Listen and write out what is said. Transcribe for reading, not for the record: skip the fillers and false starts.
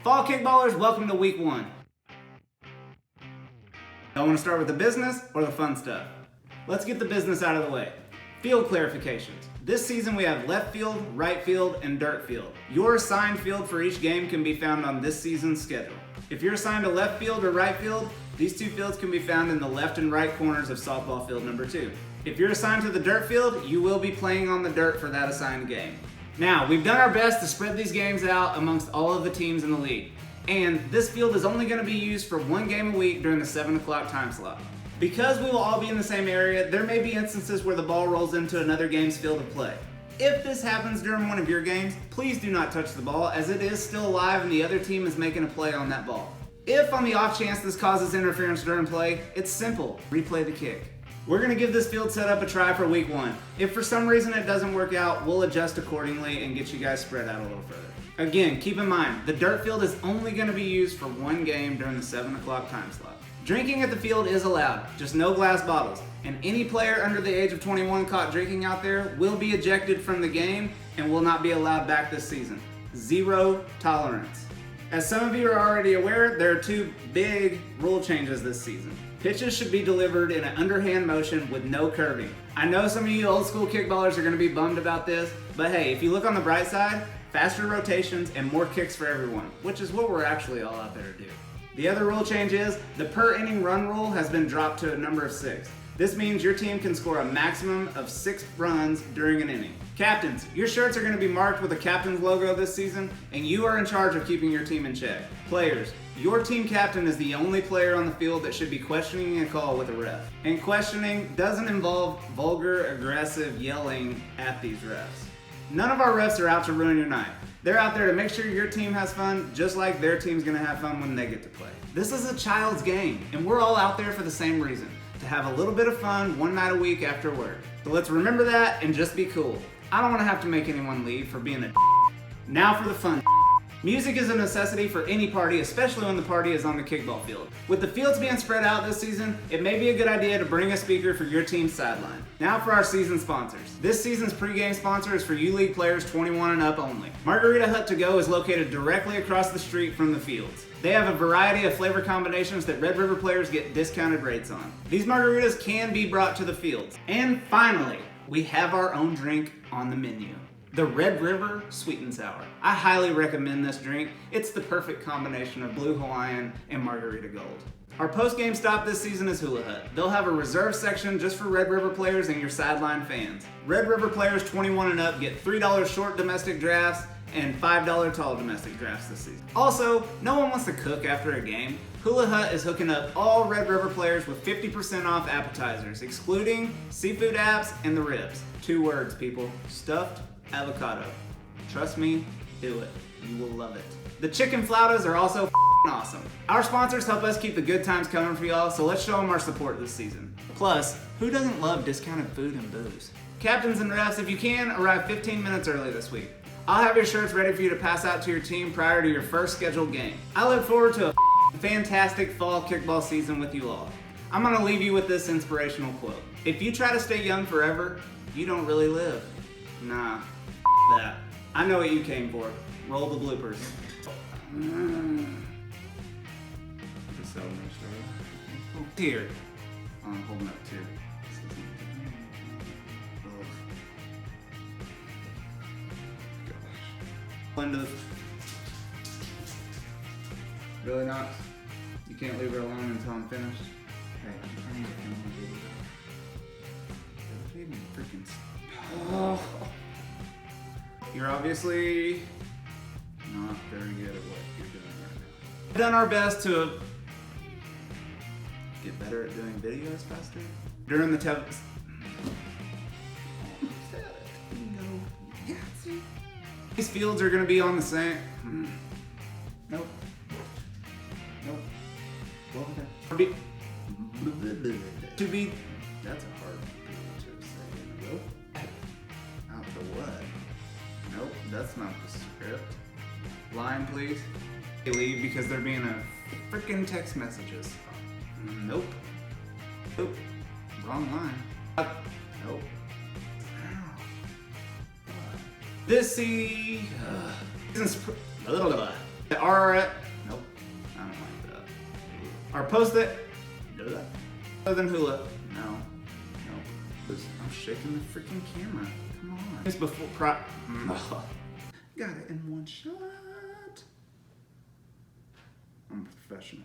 Fall Kickballers, welcome to week 1. I want to start with the business or the fun stuff. Let's get the business out of the way. Field clarifications. This season we have left field, right field, and dirt field. Your assigned field for each game can be found on this season's schedule. If you're assigned to left field or right field, these two fields can be found in the left and right corners of softball field number 2. If you're assigned to the dirt field, you will be playing on the dirt for that assigned game. Now, we've done our best to spread these games out amongst all of the teams in the league. And this field is only going to be used for 1 game a week during the 7 o'clock time slot. Because we will all be in the same area, there may be instances where the ball rolls into another game's field of play. If this happens during one of your games, please do not touch the ball as it is still alive and the other team is making a play on that ball. If on the off chance this causes interference during play, it's simple, replay the kick. We're going to give this field setup a try for week 1. If for some reason it doesn't work out, we'll adjust accordingly and get you guys spread out a little further. Again, keep in mind, the dirt field is only going to be used for 1 game during the 7 o'clock time slot. Drinking at the field is allowed, just no glass bottles, and any player under the age of 21 caught drinking out there will be ejected from the game and will not be allowed back this season. Zero tolerance. As some of you are already aware, there are 2 big rule changes this season. Pitches should be delivered in an underhand motion with no curving. I know some of you old school kickballers are going to be bummed about this, but hey, if you look on the bright side, faster rotations and more kicks for everyone, which is what we're actually all out there to do. The other rule change is the per inning run rule has been dropped to a number of 6. This means your team can score a maximum of 6 runs during an inning. Captains, your shirts are going to be marked with the captain's logo this season, and you are in charge of keeping your team in check. Players, your team captain is the only player on the field that should be questioning a call with a ref. And questioning doesn't involve vulgar, aggressive yelling at these refs. None of our refs are out to ruin your night. They're out there to make sure your team has fun, just like their team's gonna have fun when they get to play. This is a child's game, and we're all out there for the same reason, to have a little bit of fun 1 night a week after work. So let's remember that and just be cool. I don't wanna have to make anyone leave for being a Now for the fun. Music is a necessity for any party, especially when the party is on the kickball field. With the fields being spread out this season, it may be a good idea to bring a speaker for your team's sideline. Now for our season sponsors. This season's pregame sponsor is for U-League players 21 and up only. Margarita Hut To Go is located directly across the street from the fields. They have a variety of flavor combinations that Red River players get discounted rates on. These margaritas can be brought to the fields. And finally, we have our own drink on the menu. The Red River Sweet and Sour. I highly recommend this drink. It's the perfect combination of Blue Hawaiian and Margarita Gold. Our post-game stop this season is Hula Hut. They'll have a reserve section just for Red River players and your sideline fans. Red River players 21 and up get $3 short domestic drafts and $5 tall domestic drafts this season. Also, no one wants to cook after a game. Hula Hut is hooking up all Red River players with 50% off appetizers, excluding seafood apps and the ribs. 2 words, people. Stuffed avocado. Trust me, do it. You will love it. The chicken flautas are also awesome. Our sponsors help us keep the good times coming for y'all, so let's show them our support this season. Plus, who doesn't love discounted food and booze? Captains and refs, if you can, arrive 15 minutes early this week. I'll have your shirts ready for you to pass out to your team prior to your first scheduled game. I look forward to a fantastic fall kickball season with you all. I'm gonna leave you with this inspirational quote. If you try to stay young forever, you don't really live. Nah. That. I know what you came for. Roll the bloopers. Here. I'm holding up too. Into the... Really not? You can't leave her alone until I'm finished? Hey, I need to film a video. Freaking... Oh. You're obviously not very good at what you're doing right now. We've done our best to get better at doing videos faster. During the test. These fields are going to be on the same. Nope. Nope. Well, okay. To be. That's a hard thing to say. Nope. Out the what? Nope, that's not the script. Line, please. They leave because they're being a freaking text messages. Nope. Nope. Wrong line. Nope. This season's The RRS. Nope. I don't like that. Our post-it. Other than hula. No. Nope. I'm shaking the freaking camera. Come on. It's before Got it in one shot. I'm a professional.